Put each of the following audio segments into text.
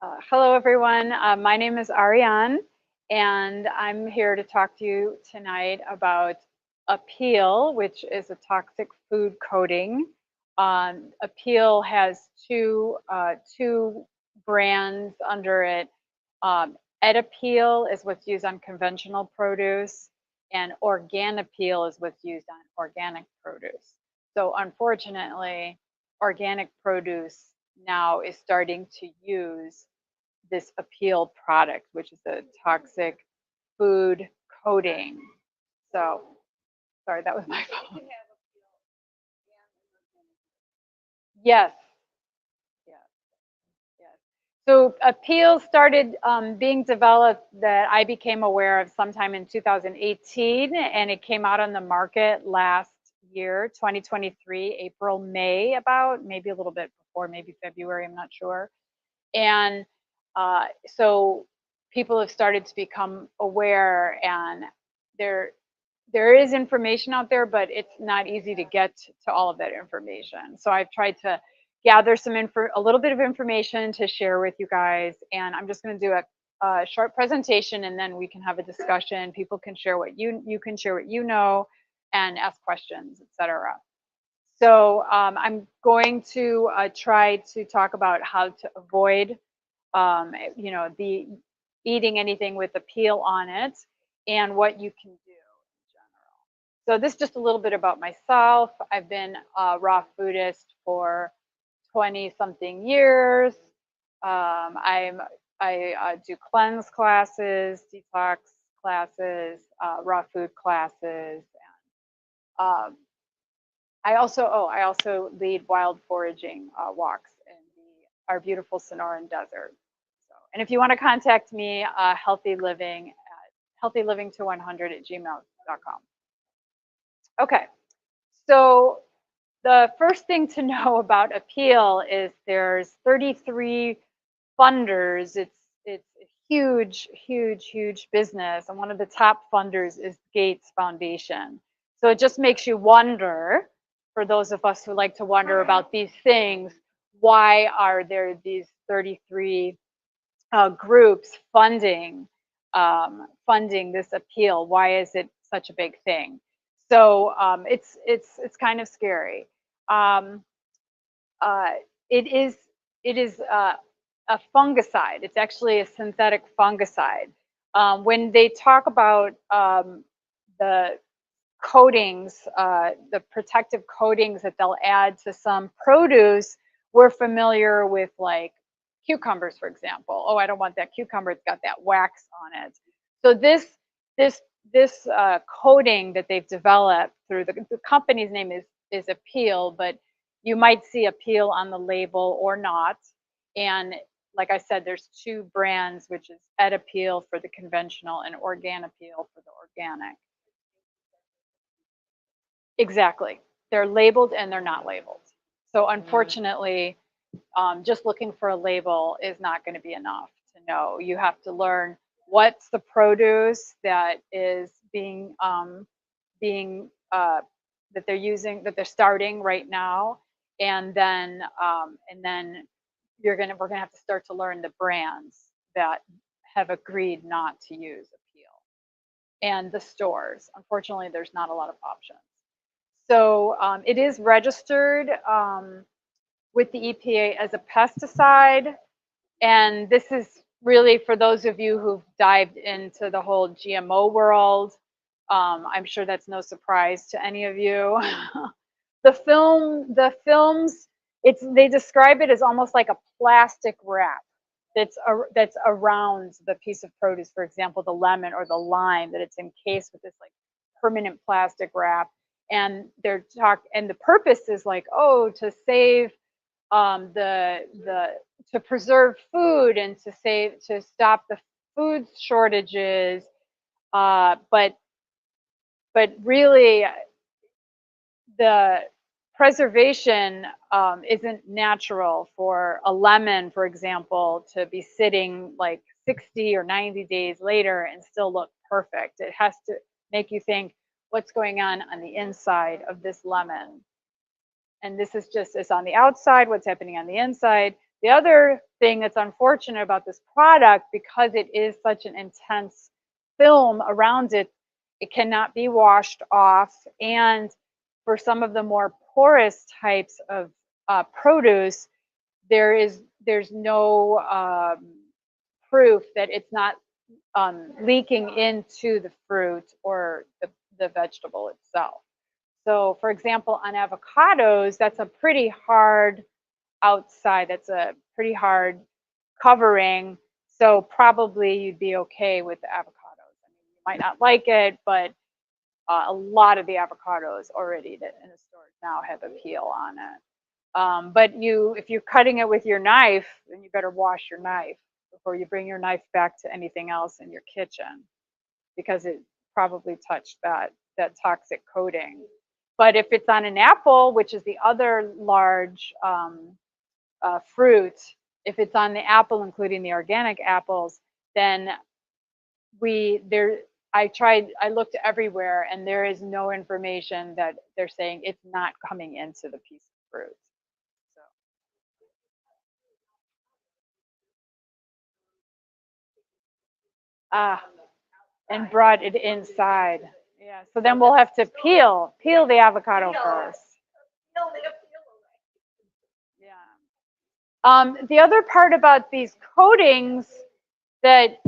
Hello, everyone. My name is Ariane, and I'm here to talk to you tonight about Apeel, which is a toxic food coating. Apeel has two brands under it. Edapeel is what's used on conventional produce, and Organapeel is what's used on organic produce. So, unfortunately, organic produce now is starting to use this Apeel product, which is a toxic food coating. So, sorry, that was my phone. Yes, yes, yes. So Apeel started being developed that I became aware of sometime in 2018, and it came out on the market last year, 2023, April, May, about maybe a little bit before, maybe February, I'm not sure. And so people have started to become aware, and there there is information out there, but it's not easy to get to all of that information. So I've tried to gather a little bit of information to share with you guys, and I'm just going to do a short presentation, and then we can have a discussion. People can share what you can share what you know, and ask questions, etc. So I'm going to try to talk about how to avoid, the eating anything with the peel on it, and what you can do in general. So this is just a little bit about myself. I've been a raw foodist for 20 something years. I do cleanse classes, detox classes, raw food classes, and I also lead wild foraging walks in our beautiful Sonoran Desert. So, and if you want to contact me, healthyliving to 100 at gmail.com. Okay, so the first thing to know about Apeel is there's 33 funders. It's a huge, huge, huge business, and one of the top funders is Gates Foundation. So it just makes you wonder, for those of us who like to wonder about these things, why are there these 33 groups funding this Apeel? Why is it such a big thing? So it's kind of scary. Um, uh, it is it is a fungicide. It's actually a synthetic fungicide. When they talk about the coatings, the protective coatings that they'll add to some produce, we're familiar with like cucumbers, for example. Oh, I don't want that cucumber; it's got that wax on it. So this this coating that they've developed through the company's name is Apeel, but you might see Apeel on the label or not. And like I said, there's two brands, which is Edapeel for the conventional and Organapeel for the organic. Exactly. They're labeled and they're not labeled. So unfortunately, just looking for a label is not going to be enough to know. You have to learn what's the produce that is being that they're using, that they're starting right now, and then we're gonna have to start to learn the brands that have agreed not to use Apeel, and the stores. Unfortunately, there's not a lot of options. So it is registered with the EPA as a pesticide. And this is really for those of you who've dived into the whole GMO world. I'm sure that's no surprise to any of you. The films, they describe it as almost like a plastic wrap that's around the piece of produce. For example, the lemon or the lime, that it's encased with this like permanent plastic wrap. And and the purpose is like, oh, to save the to preserve food and to stop the food shortages. But really, the preservation isn't natural for a lemon, for example, to be sitting like 60 or 90 days later and still look perfect. It has to make you think, what's going on the inside of this lemon? And this is just, it's on the outside, what's happening on the inside. The other thing that's unfortunate about this product, because it is such an intense film around it, it cannot be washed off. And for some of the more porous types of produce, there's no proof that it's not leaking into the fruit or the vegetable itself. So, for example, on avocados, that's a pretty hard outside. That's a pretty hard covering. So probably you'd be okay with the avocados. I mean, you might not like it, but a lot of the avocados already that in the stores now have a peel on it. But if you're cutting it with your knife, then you better wash your knife before you bring your knife back to anything else in your kitchen, because it probably touched that toxic coating. But if it's on an apple, which is the other large fruit, if it's on the apple, including the organic apples, then I looked everywhere and there is no information that they're saying it's not coming into the piece of fruit. So, ah, and brought it inside. Yeah. So then we'll have to peel the avocado first. Yeah. The other part about these coatings that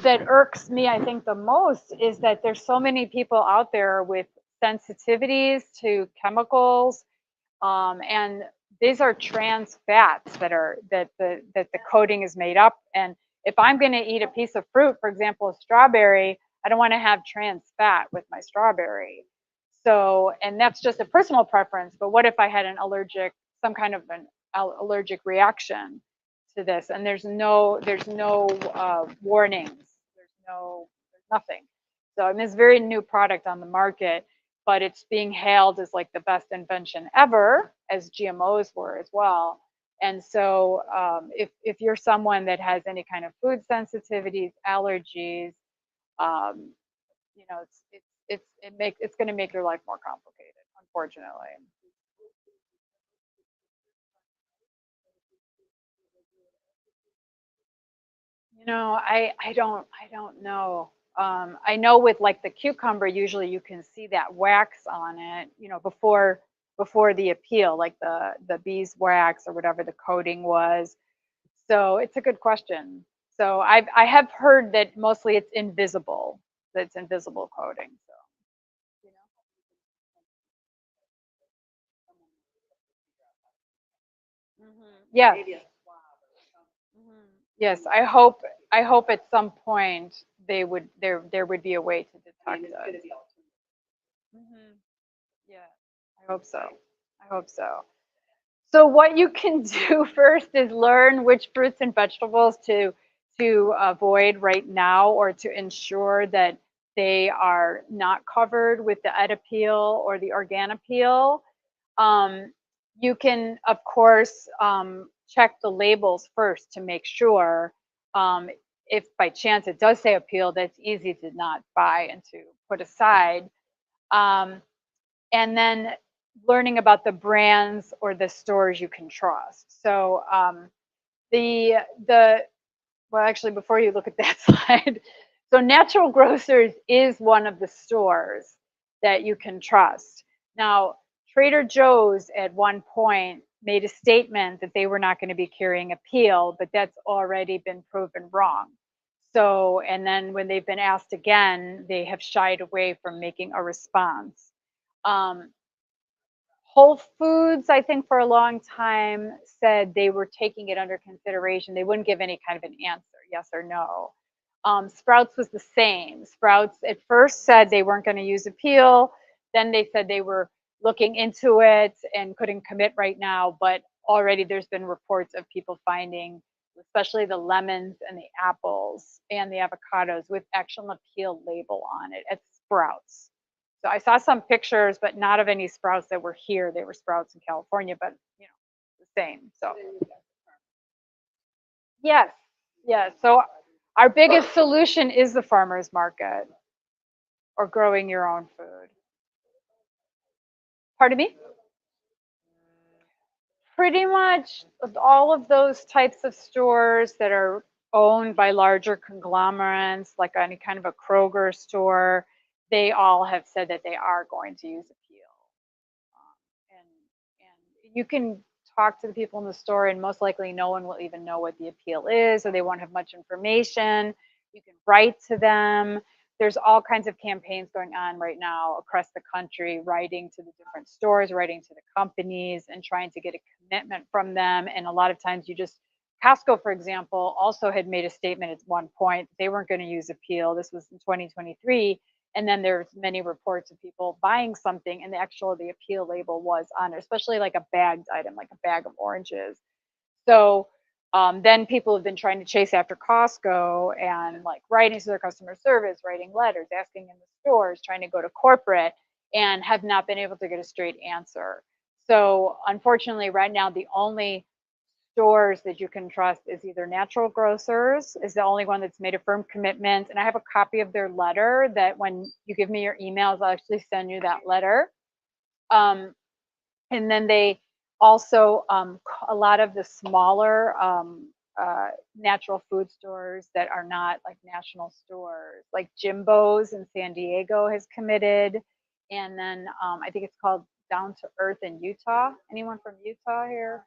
irks me, I think, the most is that there's so many people out there with sensitivities to chemicals, and these are trans fats that the coating is made up. And if I'm going to eat a piece of fruit, for example, a strawberry, I don't want to have trans fat with my strawberry. So, and that's just a personal preference. But what if I had some kind of an allergic reaction to this? And there's no warnings. There's nothing. So, I mean, it's a very new product on the market, but it's being hailed as like the best invention ever, as GMOs were as well. And so, if you're someone that has any kind of food sensitivities, allergies, um, you know, it's going to make your life more complicated, unfortunately. I don't know. I know with like the cucumber, usually you can see that wax on it, before the appeal, like the beeswax or whatever the coating was. So it's a good question. So I have heard that mostly it's invisible, that it's invisible coating. So you know. Yes. Mhm. Yes, I hope at some point there would be a way to detect it. Hmm. Yeah, I hope so. I hope so. So what you can do first is learn which fruits and vegetables to avoid right now, or to ensure that they are not covered with the Edapeel or the Organapeel. Um, you can, of course, check the labels first to make sure. Um, if by chance it does say appeal, that's easy to not buy and to put aside. Um, and then learning about the brands or the stores you can trust. So the the well, actually, before you look at that slide, so Natural Grocers is one of the stores that you can trust. Now, Trader Joe's at one point made a statement that they were not going to be carrying Apeel, but that's already been proven wrong. So, and then when they've been asked again, they have shied away from making a response. Um, Whole Foods, I think for a long time said they were taking it under consideration. They wouldn't give any kind of an answer, yes or no. Sprouts was the same. Sprouts at first said they weren't going to use Apeel. Then they said they were looking into it and couldn't commit right now. But already there's been reports of people finding, especially the lemons and the apples and the avocados, with actual Apeel label on it at Sprouts. So I saw some pictures, but not of any sprouts that were here. They were sprouts in California, but the same. So yes, yes. So our biggest solution is the farmers market, or growing your own food. Pardon me? Pretty much all of those types of stores that are owned by larger conglomerates, like any kind of a Kroger store, they all have said that they are going to use Apeel. And you can talk to the people in the store, and most likely no one will even know what the Apeel is, or they won't have much information. You can write to them. There's all kinds of campaigns going on right now across the country, writing to the different stores, writing to the companies, and trying to get a commitment from them. And a lot of times you just, Costco, for example, also had made a statement at one point they weren't going to use Apeel. This was in 2023. And then there's many reports of people buying something and the Apeel label was on it, especially like a bagged item, like a bag of oranges. So then people have been trying to chase after Costco and like writing to their customer service, writing letters, asking in the stores, trying to go to corporate, and have not been able to get a straight answer. So unfortunately, right now, the only stores that you can trust is either Natural Grocers is the only one that's made a firm commitment. And I have a copy of their letter that when you give me your emails, I'll actually send you that letter. And then they also, a lot of the smaller natural food stores that are not like national stores, like Jimbo's in San Diego has committed. And then I think it's called Down to Earth in Utah. Anyone from Utah here?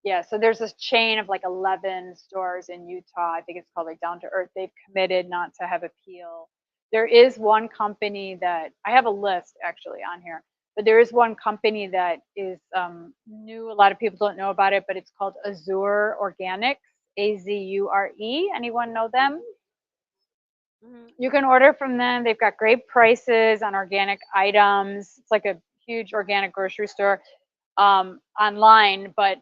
Yeah, so there's this chain of like 11 stores in Utah. I think it's called like Down to Earth. They've committed not to have Apeel. There is one company that I have a list actually on here, but there is one company that is new. A lot of people don't know about it, but it's called Azure Organics, Azure. Anyone know them? You can order from them. They've got great prices on organic items. It's like a huge organic grocery store online, but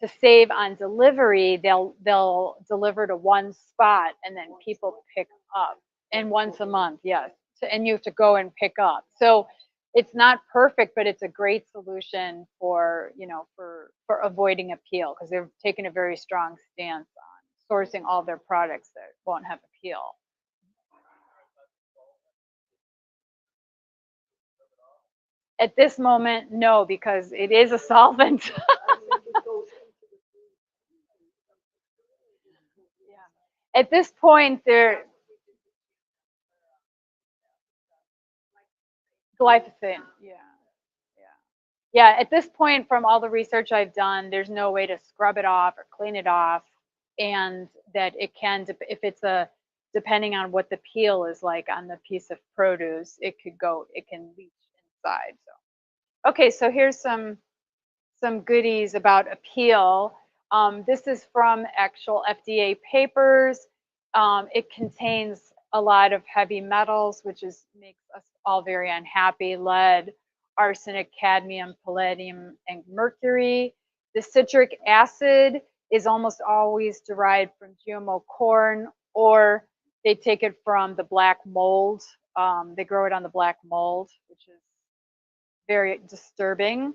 to save on delivery, they'll deliver to one spot and then people pick up. And once a month, yes. And you have to go and pick up. So it's not perfect, but it's a great solution for, for avoiding Apeel because they've taken a very strong stance on sourcing all their products that won't have Apeel. At this moment, no, because it is a solvent. Yeah. At this point, they're glyphosate. Yeah. Yeah. Yeah. At this point, from all the research I've done, there's no way to scrub it off or clean it off. And that it can, if it's depending on what the peel is like on the piece of produce, it can leach inside. So, okay. So here's some goodies about Apeel. This is from actual FDA papers. It contains a lot of heavy metals, which makes us all very unhappy: lead, arsenic, cadmium, palladium, and mercury. The citric acid is almost always derived from GMO corn, or they take it from the black mold. They grow it on the black mold, which is very disturbing.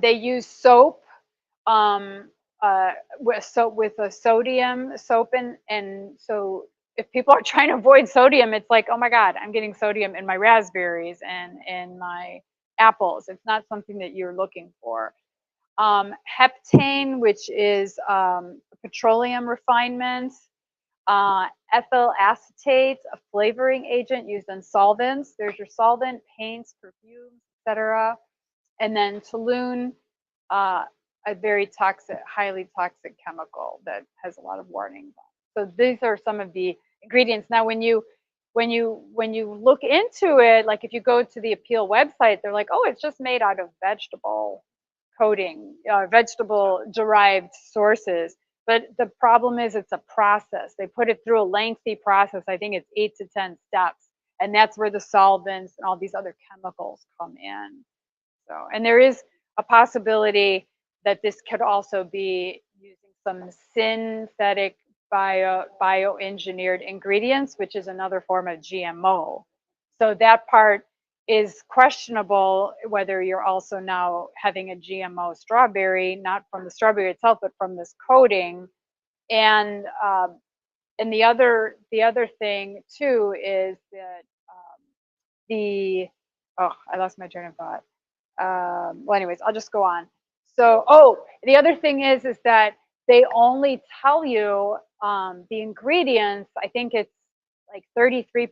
They use soap, um, with a sodium soap, and so if people are trying to avoid sodium, it's like, oh my God, I'm getting sodium in my raspberries and in my apples. It's not something that you're looking for. Heptane, which is petroleum refinement. Ethyl acetate, a flavoring agent used in solvents. There's your solvent, paints, perfumes, etc. And then toluene, uh, a very toxic, highly toxic chemical that has a lot of warnings on. So these are some of the ingredients. Now, when you look into it, like if you go to the Apeel website, they're like, oh, it's just made out of vegetable coating, vegetable derived sources. But the problem is it's a process. They put it through a lengthy process. I think it's 8 to 10 steps. And that's where the solvents and all these other chemicals come in. So, and there is a possibility that this could also be using some synthetic bioengineered ingredients, which is another form of GMO. So that part is questionable whether you're also now having a GMO strawberry, not from the strawberry itself, but from this coating. And the other thing too is that the oh, I lost my train of thought. Well, anyways, I'll just go on. So, oh, the other thing is that they only tell you the ingredients. I think it's like 33%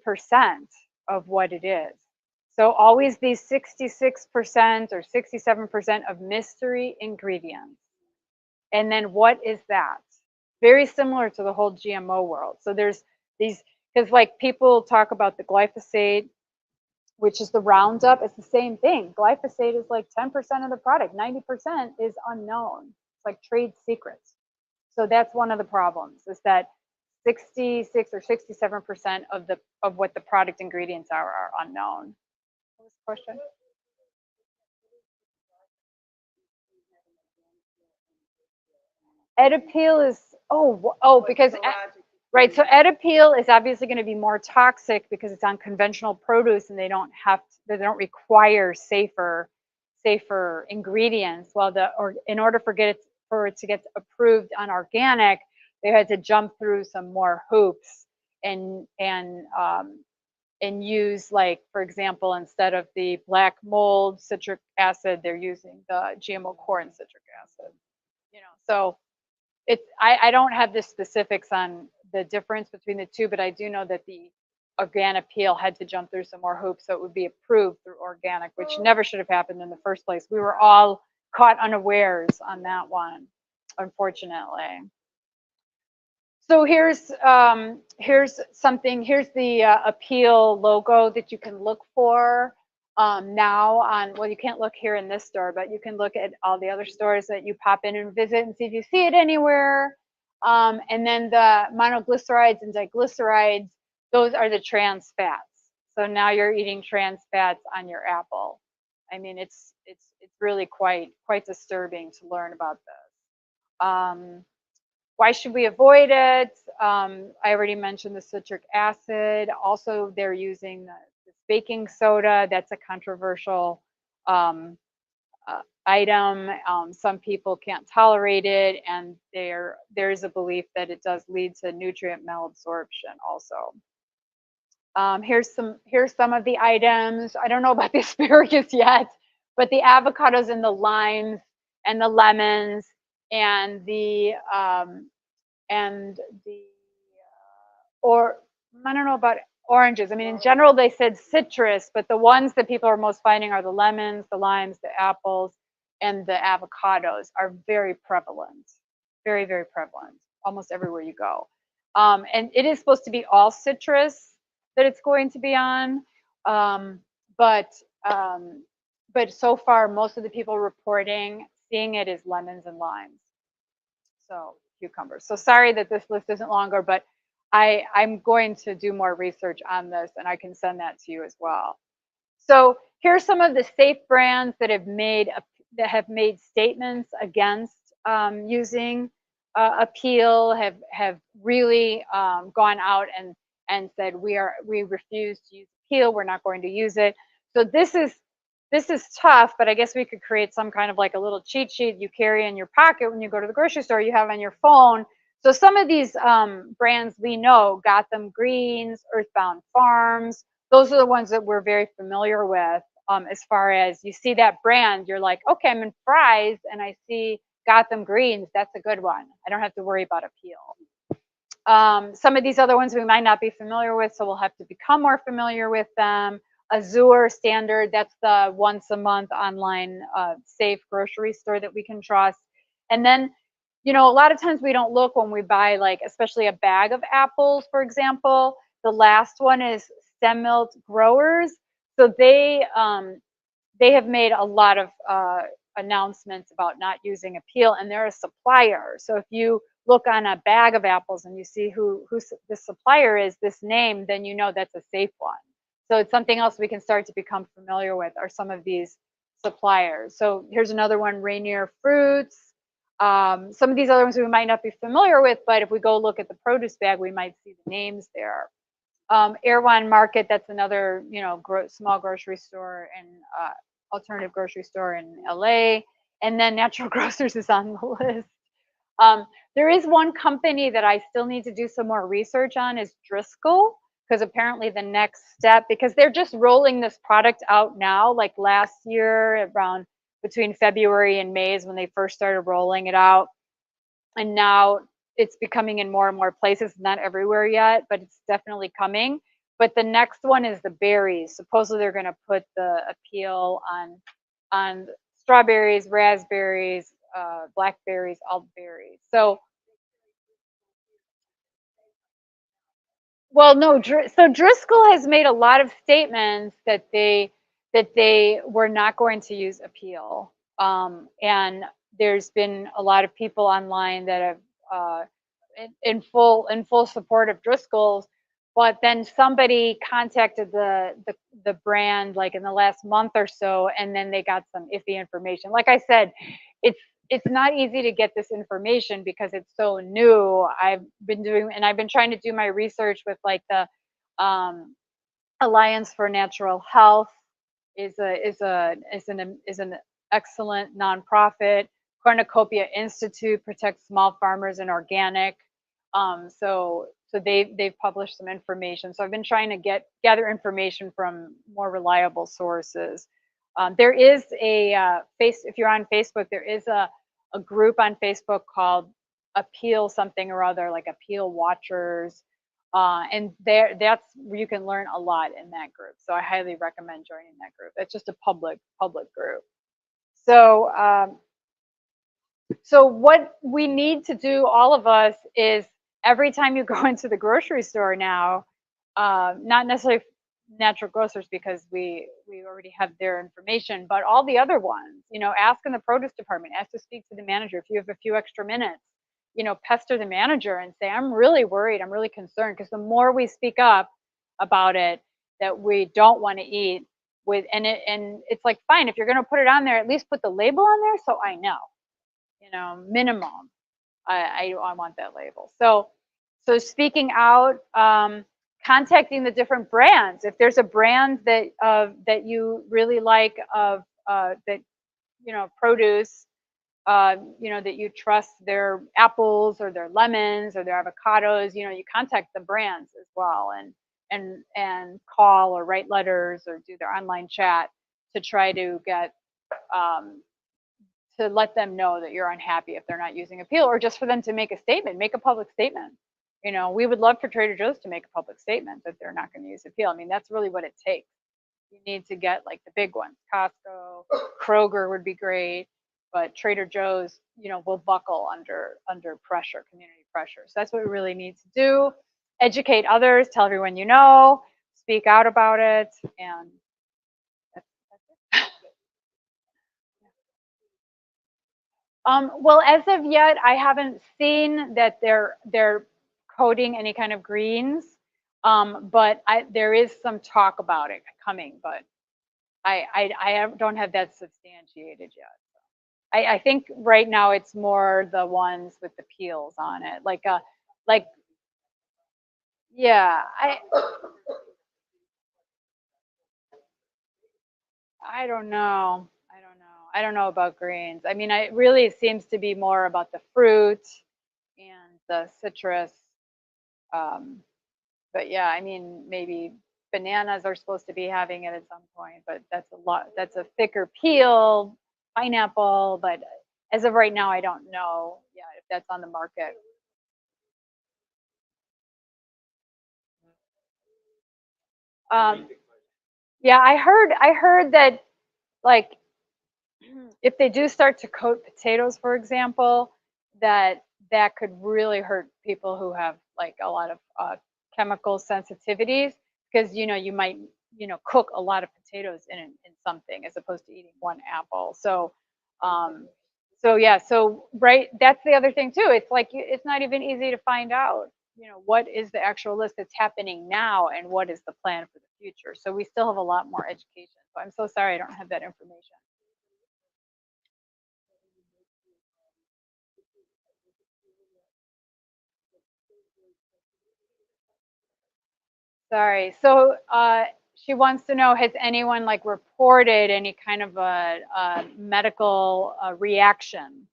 of what it is. So always these 66% or 67% of mystery ingredients. And then what is that? Very similar to the whole GMO world. So there's these, because like people talk about the glyphosate, which is the Roundup. It's the same thing. Glyphosate is like 10% of the product. 90% is unknown. It's like trade secrets. So that's one of the problems, is that 66 or 67% of what the product ingredients are unknown. What was the question? Apeel is, because right, so Apeel is obviously going to be more toxic because it's on conventional produce and they don't require safer ingredients. Well, in order for it to get approved on organic, they had to jump through some more hoops and use, like, for example, instead of the black mold citric acid, they're using the GMO corn citric acid. So I don't have the specifics on the difference between the two, but I do know that the organic peel had to jump through some more hoops so it would be approved through organic, which never should have happened in the first place. We were all caught unawares on that one, unfortunately. So here's the Apeel logo that you can look for now on, well, you can't look here in this store, but you can look at all the other stores that you pop in and visit and see if you see it anywhere. And then the monoglycerides and diglycerides, those are the trans fats. So now you're eating trans fats on your apple. I mean, it's really quite disturbing to learn about this. Why should we avoid it? I already mentioned the citric acid. Also, they're using this baking soda. That's a controversial item. Some people can't tolerate it, and there is a belief that it does lead to nutrient malabsorption also. Here's some of the items. I don't know about the asparagus yet, but the avocados and the limes and the lemons and the or I don't know about oranges. I mean, in general, they said citrus, but the ones that people are most finding are the lemons, the limes, the apples, and the avocados are very prevalent, very, very prevalent, almost everywhere you go. And it is supposed to be all citrus that it's going to be on, but so far, most of the people reporting seeing it is lemons and limes. So cucumbers. So sorry that this list isn't longer, but I'm going to do more research on this, and I can send that to you as well. So here's some of the safe brands that have made statements against using Apeel, have really gone out and said we refuse to use Apeel. We're not going to use it. So this is tough, but I guess we could create some kind of like a little cheat sheet you carry in your pocket when you go to the grocery store, you have on your phone. So some of these brands we know, Gotham Greens, Earthbound Farms, those are the ones that we're very familiar with. As far as you see that brand, you're like, okay, I'm in fries and I see Gotham Greens, that's a good one. I don't have to worry about Apeel. Some of these other ones we might not be familiar with, so we'll have to become more familiar with them. Azure Standard, that's the once a month online safe grocery store that we can trust. And then, a lot of times we don't look when we buy, like, especially a bag of apples, for example. The last one is Stem Milk Growers. So they have made a lot of announcements about not using Apeel, and they're a supplier. So if you look on a bag of apples and you see who the supplier is, this name, then you know that's a safe one. So it's something else we can start to become familiar with, are some of these suppliers. So here's another one, Rainier Fruits. Some of these other ones we might not be familiar with, but if we go look at the produce bag, we might see the names there. Erewhon Market, that's another, small grocery store and alternative grocery store in LA. And then Natural Grocers is on the list. There is one company that I still need to do some more research on, is Driscoll, because apparently the next step, because they're just rolling this product out now, like last year around between February and May is when they first started rolling it out. And now it's becoming in more and more places, not everywhere yet, but it's definitely coming. But the next one is the berries. Supposedly they're going to put the Apeel on strawberries, raspberries, blackberries, all berries. So, well, no. So Driscoll has made a lot of statements that they were not going to use Apeel, and there's been a lot of people online that have in full support of Driscoll's. But then somebody contacted the brand like in the last month or so, and then they got some iffy information. Like I said, it's it's not easy to get this information because it's so new. I've been trying to do my research with like the um, Alliance for Natural Health is an excellent nonprofit. Cornucopia Institute protects small farmers and organic. So they've published some information. So I've been trying to gather information from more reliable sources. There is if you're on Facebook, there is a group on Facebook called Apeel something or other, like Apeel Watchers, and that's where you can learn a lot in that group. So I highly recommend joining that group. It's just a public group. So so what we need to do, all of us, is every time you go into the grocery store now, not necessarily natural grocers because we already have their information, but all the other ones, ask in the produce department, ask to speak to the manager if you have a few extra minutes, pester the manager and say, I'm really worried, I'm really concerned, because the more we speak up about it that we don't want to eat and it's like, fine, if you're going to put it on there, at least put the label on there so I know, minimum. I want that label. So speaking out, contacting the different brands. If there's a brand that you really like of that produce, that you trust their apples or their lemons or their avocados, you contact the brands as well, and call or write letters or do their online chat to try to get um, to let them know that you're unhappy if they're not using Apeel, or just for them to make a statement, make a public statement. We would love for Trader Joe's to make a public statement that they're not going to use Apeel. I mean, that's really what it takes. You need to get like the big ones. Costco, Kroger would be great, but Trader Joe's, will buckle under pressure, community pressure. So that's what we really need to do. Educate others, tell everyone speak out about it, and that's it. Well, as of yet, I haven't seen that they're coding any kind of greens, but there is some talk about it coming, but I don't have that substantiated yet. I think right now it's more the ones with the peels on it, like yeah, I don't know. I don't know about greens. I mean, it really seems to be more about the fruit and the citrus. Um, but yeah, I mean, maybe bananas are supposed to be having it at some point, but that's a lot. That's a thicker peel. Pineapple, but as of right now, I don't know yet if that's on the market. Um, yeah, I heard that like if they do start to coat potatoes, for example, that could really hurt people who have like a lot of chemical sensitivities, because you might cook a lot of potatoes in something as opposed to eating one apple. Um, so yeah, so right, that's the other thing too. It's like it's not even easy to find out, what is the actual list that's happening now and what is the plan for the future. So we still have a lot more education. So I'm so sorry I don't have that information. Sorry. So she wants to know, has anyone like reported any kind of a medical reaction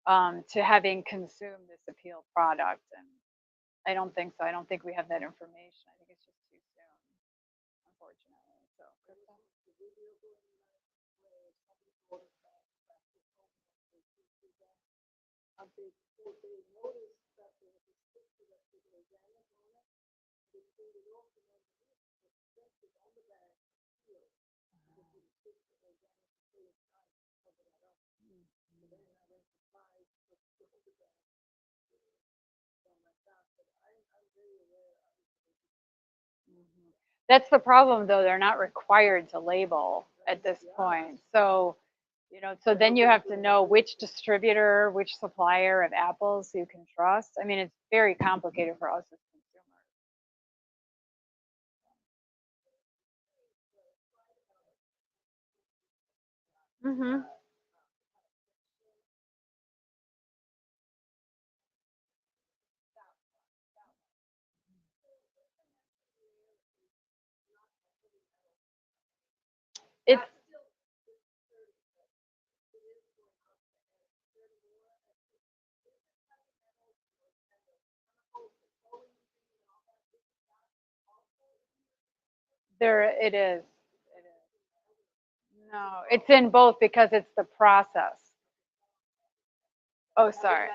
to having consumed this Apeel product? And I don't think so. I don't think we have that information. I think it's just too soon, unfortunately. So, That's the problem, though. They're not required to label at this point. So, so then you have to know which distributor, which supplier of apples you can trust. I mean, it's very complicated for us as consumers. It's there. It is. No, it's in both because it's the process. Oh, sorry.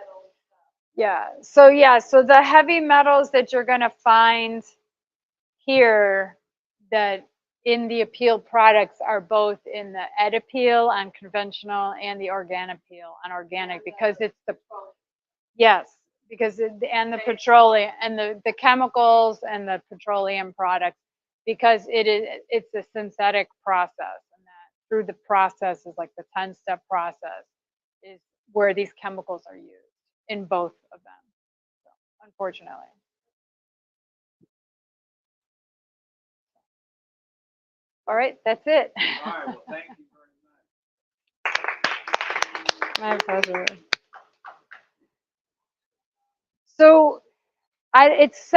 Yeah. So the heavy metals that you're going to find here that in the Apeel products are both in the Apeel on conventional and the organic peel on organic because it's the yes because and the petroleum and the chemicals and the petroleum products because it's a synthetic process and that through the process is like the 10-step process is where these chemicals are used in both of them. So, unfortunately. All right, that's it. All right, well, thank you very much. My pleasure. So it's